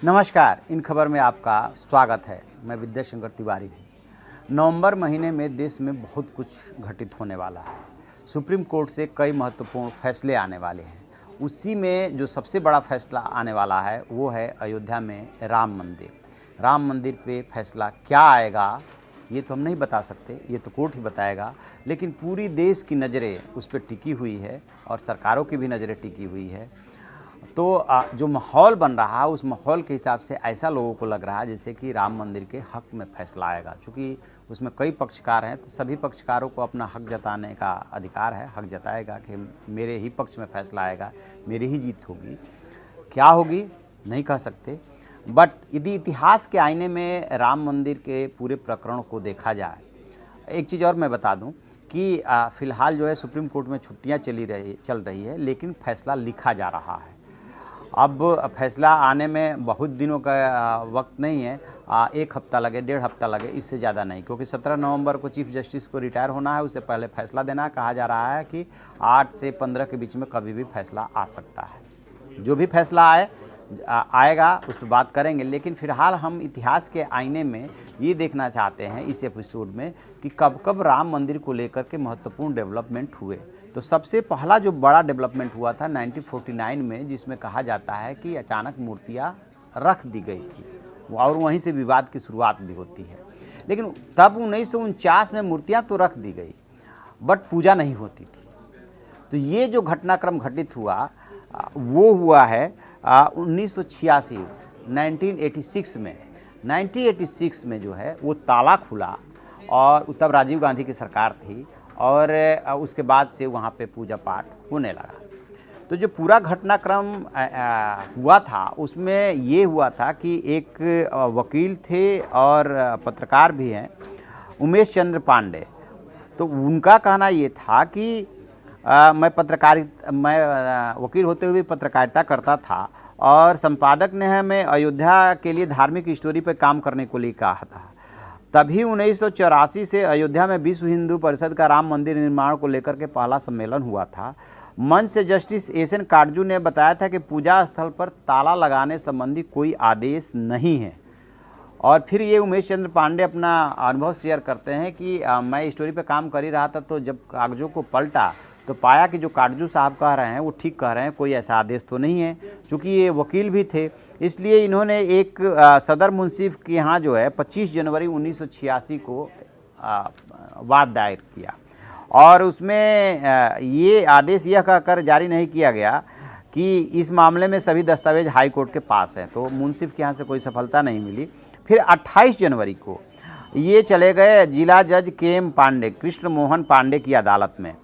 नमस्कार, इन खबर में आपका स्वागत है। मैं विद्याशंकर तिवारी हूँ। नवंबर महीने में देश में बहुत कुछ घटित होने वाला है। सुप्रीम कोर्ट से कई महत्वपूर्ण फैसले आने वाले हैं। उसी में जो सबसे बड़ा फैसला आने वाला है वो है अयोध्या में राम मंदिर। राम मंदिर पे फैसला क्या आएगा ये तो हम नहीं बता सकते, ये तो कोर्ट ही बताएगा। लेकिन पूरी देश की नज़रें उस पर टिकी हुई है और सरकारों की भी नज़रें टिकी हुई है। तो जो माहौल बन रहा है उस माहौल के हिसाब से ऐसा लोगों को लग रहा है जैसे कि राम मंदिर के हक में फैसला आएगा। चूँकि उसमें कई पक्षकार हैं तो सभी पक्षकारों को अपना हक जताने का अधिकार है। हक जताएगा कि मेरे ही पक्ष में फैसला आएगा, मेरी ही जीत होगी। क्या होगी नहीं कह सकते, बट यदि इतिहास के आईने में राम मंदिर के पूरे प्रकरण को देखा जाए, एक चीज़ और मैं बता दूं कि फ़िलहाल जो है सुप्रीम कोर्ट में छुट्टियां चल रही है, लेकिन फैसला लिखा जा रहा है। अब फैसला आने में बहुत दिनों का वक्त नहीं है, 1 हफ्ता लगे, 1.5 हफ्ता लगे, इससे ज़्यादा नहीं, क्योंकि 17 नवंबर को चीफ जस्टिस को रिटायर होना है। उससे पहले फैसला देना कहा जा रहा है कि 8 से 15 के बीच में कभी भी फैसला आ सकता है। जो भी फैसला आएगा उस पर बात करेंगे, लेकिन फ़िलहाल हम इतिहास के आईने में ये देखना चाहते हैं इस एपिसोड में कि कब कब राम मंदिर को लेकर के महत्वपूर्ण डेवलपमेंट हुए। तो सबसे पहला जो बड़ा डेवलपमेंट हुआ था 1949 में, जिसमें कहा जाता है कि अचानक मूर्तियाँ रख दी गई थी और वहीं से विवाद की शुरुआत भी होती है। लेकिन तब 1949 में मूर्तियाँ तो रख दी गई बट पूजा नहीं होती थी। तो ये जो घटनाक्रम घटित हुआ वो हुआ है 1986 1986 में। 1986 में जो है वो ताला खुला और तब राजीव गांधी की सरकार थी और उसके बाद से वहाँ पे पूजा पाठ होने लगा। तो जो पूरा घटनाक्रम हुआ था उसमें ये हुआ था कि एक वकील थे और पत्रकार भी हैं, उमेश चंद्र पांडे। तो उनका कहना ये था कि मैं वकील होते हुए पत्रकारिता करता था और संपादक ने हमें अयोध्या के लिए धार्मिक स्टोरी पर काम करने को लिए कहा था। तभी 1984 से अयोध्या में विश्व हिंदू परिषद का राम मंदिर निर्माण को लेकर के पहला सम्मेलन हुआ था। मंच से जस्टिस एस.एन. काटजू ने बताया था कि पूजा स्थल पर ताला लगाने संबंधी कोई आदेश नहीं है। और फिर ये उमेश चंद्र पांडे अपना अनुभव शेयर करते हैं कि मैं स्टोरी पे काम कर ही रहा था, तो जब कागजों को पलटा तो पाया कि जो काटजू साहब कह रहे हैं वो ठीक कह रहे हैं, कोई ऐसा आदेश तो नहीं है। चूँकि ये वकील भी थे इसलिए इन्होंने एक सदर मुंसिफ के यहाँ जो है 25 जनवरी 1986 को वाद दायर किया और उसमें ये आदेश यह कहकर जारी नहीं किया गया कि इस मामले में सभी दस्तावेज हाई कोर्ट के पास हैं। तो मुंसिफ के यहाँ से कोई सफलता नहीं मिली। फिर 28 जनवरी को ये चले गए जिला जज के.एम. पांडे, कृष्ण मोहन पांडे की अदालत में,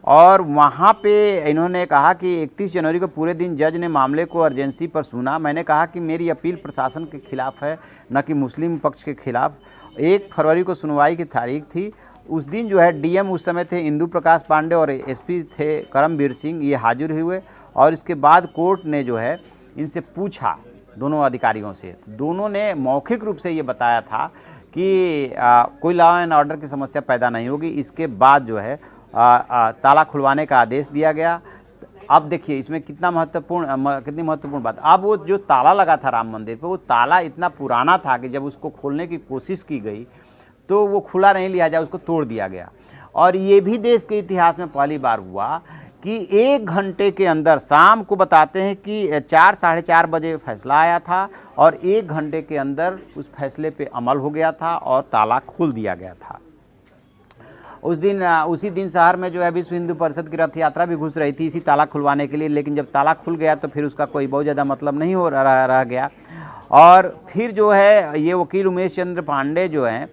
और वहाँ पे इन्होंने कहा कि 31 जनवरी को पूरे दिन जज ने मामले को अर्जेंसी पर सुना। मैंने कहा कि मेरी अपील प्रशासन के खिलाफ है, न कि मुस्लिम पक्ष के खिलाफ। 1 फरवरी को सुनवाई की तारीख थी। उस दिन जो है डीएम उस समय थे इंदु प्रकाश पांडे और एसपी थे करमवीर सिंह, ये हाजिर हुए और इसके बाद कोर्ट ने जो है इनसे पूछा, दोनों अधिकारियों से। दोनों ने मौखिक रूप से ये बताया था कि कोई लॉ एंड ऑर्डर की समस्या पैदा नहीं होगी। इसके बाद जो है ताला खुलवाने का आदेश दिया गया। अब देखिए इसमें कितनी महत्वपूर्ण बात। अब वो जो ताला लगा था राम मंदिर पे, वो ताला इतना पुराना था कि जब उसको खोलने की कोशिश की गई तो वो खुला नहीं लिया जाए, उसको तोड़ दिया गया। और ये भी देश के इतिहास में पहली बार हुआ कि 1 घंटे के अंदर, शाम को बताते हैं कि 4 साढ़े 4 बजे फैसला आया था और 1 घंटे के अंदर उस फैसले पे अमल हो गया था और ताला खोल दिया गया था। उसी दिन शहर में जो है विश्व हिंदू परिषद की रथ यात्रा भी घुस रही थी इसी ताला खुलवाने के लिए, लेकिन जब ताला खुल गया तो फिर उसका कोई बहुत ज़्यादा मतलब नहीं हो रह गया। और फिर जो है ये वकील उमेश चंद्र पांडे जो हैं,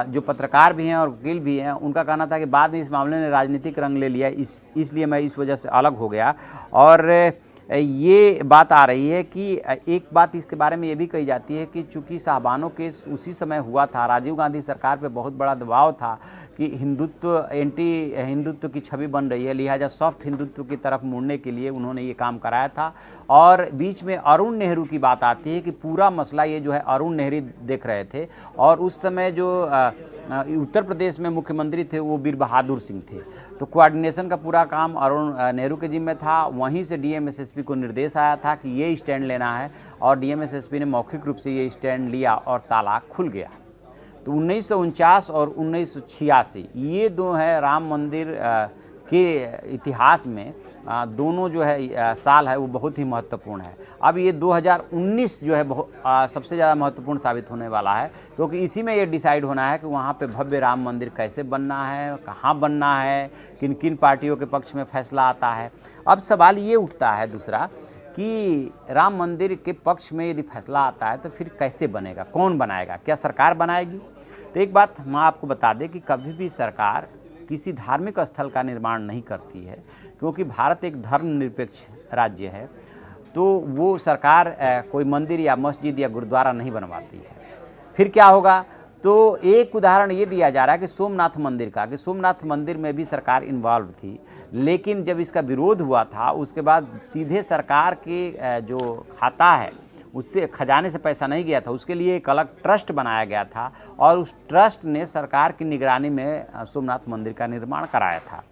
जो पत्रकार भी हैं और वकील भी हैं, उनका कहना था कि बाद में इस मामले ने राजनीतिक रंग ले लिया, इसलिए मैं इस वजह से अलग हो गया। और ये बात आ रही है कि एक बात इसके बारे में ये भी कही जाती है कि चूँकि साहबानों केस उसी समय हुआ था, राजीव गांधी सरकार पे बहुत बड़ा दबाव था कि हिंदुत्व, एंटी हिंदुत्व की छवि बन रही है, लिहाजा सॉफ्ट हिंदुत्व की तरफ मुड़ने के लिए उन्होंने ये काम कराया था। और बीच में अरुण नेहरू की बात आती है कि पूरा मसला ये जो है अरुण नेहरू देख रहे थे और उस समय जो उत्तर प्रदेश में मुख्यमंत्री थे वो वीर बहादुर सिंह थे। तो कोऑर्डिनेशन का पूरा काम अरुण नेहरू के जिम्मे था। वहीं से डीएम एसएसपी को निर्देश आया था कि ये स्टैंड लेना है और डीएम एसएसपी ने मौखिक रूप से ये स्टैंड लिया और ताला खुल गया। तो 1949 और 1986 ये दो है राम मंदिर के इतिहास में दोनों जो है साल है वो बहुत ही महत्वपूर्ण है। अब ये 2019 जो है सबसे ज़्यादा महत्वपूर्ण साबित होने वाला है, क्योंकि इसी में ये डिसाइड होना है कि वहाँ पे भव्य राम मंदिर कैसे बनना है, कहाँ बनना है, किन किन पार्टियों के पक्ष में फैसला आता है। अब सवाल ये उठता है दूसरा कि राम मंदिर के पक्ष में यदि फैसला आता है तो फिर कैसे बनेगा, कौन बनाएगा, क्या सरकार बनाएगी? तो एक बात मैं आपको बता दें कि कभी भी सरकार किसी धार्मिक स्थल का निर्माण नहीं करती है, क्योंकि भारत एक धर्मनिरपेक्ष राज्य है। तो वो सरकार कोई मंदिर या मस्जिद या गुरुद्वारा नहीं बनवाती है। फिर क्या होगा? तो एक उदाहरण ये दिया जा रहा है कि सोमनाथ मंदिर का, कि सोमनाथ मंदिर में भी सरकार इन्वॉल्व थी, लेकिन जब इसका विरोध हुआ था उसके बाद सीधे सरकार के जो खाता है उससे खजाने से पैसा नहीं गया था, उसके लिए एक अलग ट्रस्ट बनाया गया था और उस ट्रस्ट ने सरकार की निगरानी में सोमनाथ मंदिर का निर्माण कराया था।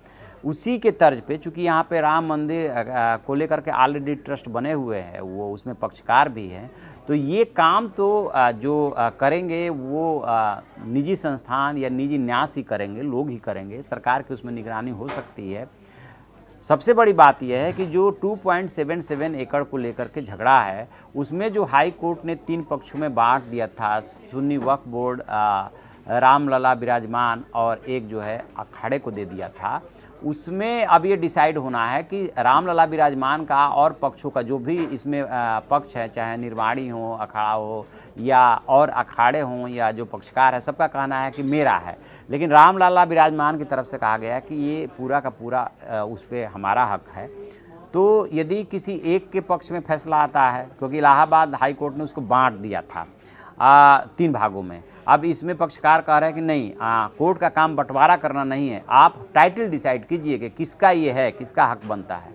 उसी के तर्ज पे, चूँकि यहाँ पे राम मंदिर को लेकर के ऑलरेडी ट्रस्ट बने हुए हैं, वो उसमें पक्षकार भी हैं, तो ये काम तो जो करेंगे वो निजी संस्थान या निजी न्यास ही करेंगे, लोग ही करेंगे, सरकार की उसमें निगरानी हो सकती है। सबसे बड़ी बात यह है कि जो 2.77 एकड़ को लेकर के झगड़ा है, उसमें जो हाई कोर्ट ने 3 पक्षों में बांट दिया था, सुन्नी वक्फ बोर्ड, रामलला विराजमान और एक जो है अखाड़े को दे दिया था, उसमें अब ये डिसाइड होना है कि रामलला विराजमान का और पक्षों का जो भी इसमें पक्ष है, चाहे निर्माणी हो, अखाड़ा हो या और अखाड़े हों या जो पक्षकार है, सबका कहना है कि मेरा है। लेकिन रामलला विराजमान की तरफ से कहा गया कि ये पूरा का पूरा उस पर हमारा हक है। तो यदि किसी एक के पक्ष में फैसला आता है, क्योंकि इलाहाबाद हाई कोर्ट ने उसको बांट दिया था 3 भागों में, अब इसमें पक्षकार कह रहे हैं कि नहीं, कोर्ट का काम बंटवारा करना नहीं है, आप टाइटल डिसाइड कीजिए कि किसका ये है, किसका हक बनता है।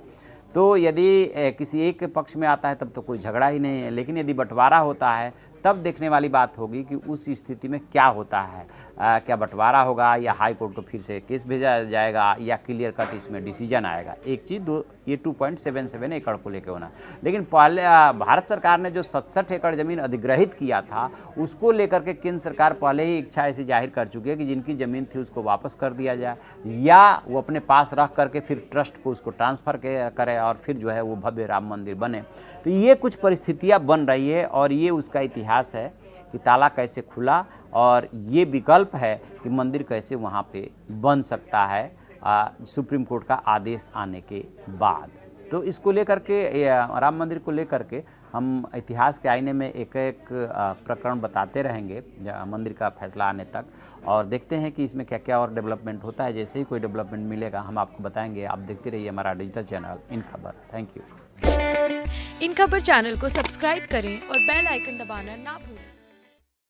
तो यदि किसी एक के पक्ष में आता है तब तो कोई झगड़ा ही नहीं है, लेकिन यदि बंटवारा होता है तब देखने वाली बात होगी कि उस स्थिति में क्या होता है। क्या बंटवारा होगा या हाई कोर्ट को फिर से केस भेजा जाएगा या क्लियर कट इसमें डिसीजन आएगा। एक चीज़ ये 2.77 एकड़ को लेकर होना। लेकिन पहले भारत सरकार ने जो 67 एकड़ ज़मीन अधिग्रहित किया था, उसको लेकर के केंद्र सरकार पहले ही इच्छा ऐसी जाहिर कर चुकी है कि जिनकी ज़मीन थी उसको वापस कर दिया जाए या वो अपने पास रख करके फिर ट्रस्ट को उसको ट्रांसफ़र करे और फिर जो है वो भव्य राम मंदिर बने। तो ये कुछ परिस्थितियाँ बन रही है और ये उसका इतिहास है कि ताला कैसे खुला और ये विकल्प है कि मंदिर कैसे वहाँ पे बन सकता है सुप्रीम कोर्ट का आदेश आने के बाद। तो इसको लेकर के राम मंदिर को लेकर के हम इतिहास के आईने में एक एक प्रकरण बताते रहेंगे मंदिर का फैसला आने तक, और देखते हैं कि इसमें क्या क्या और डेवलपमेंट होता है। जैसे ही कोई डेवलपमेंट मिलेगा हम आपको बताएंगे। आप देखते रहिए हमारा डिजिटल चैनल इन खबर। Thank you. इन खबर चैनल को सब्सक्राइब करें और बेल आइकन दबाना ना भूलें।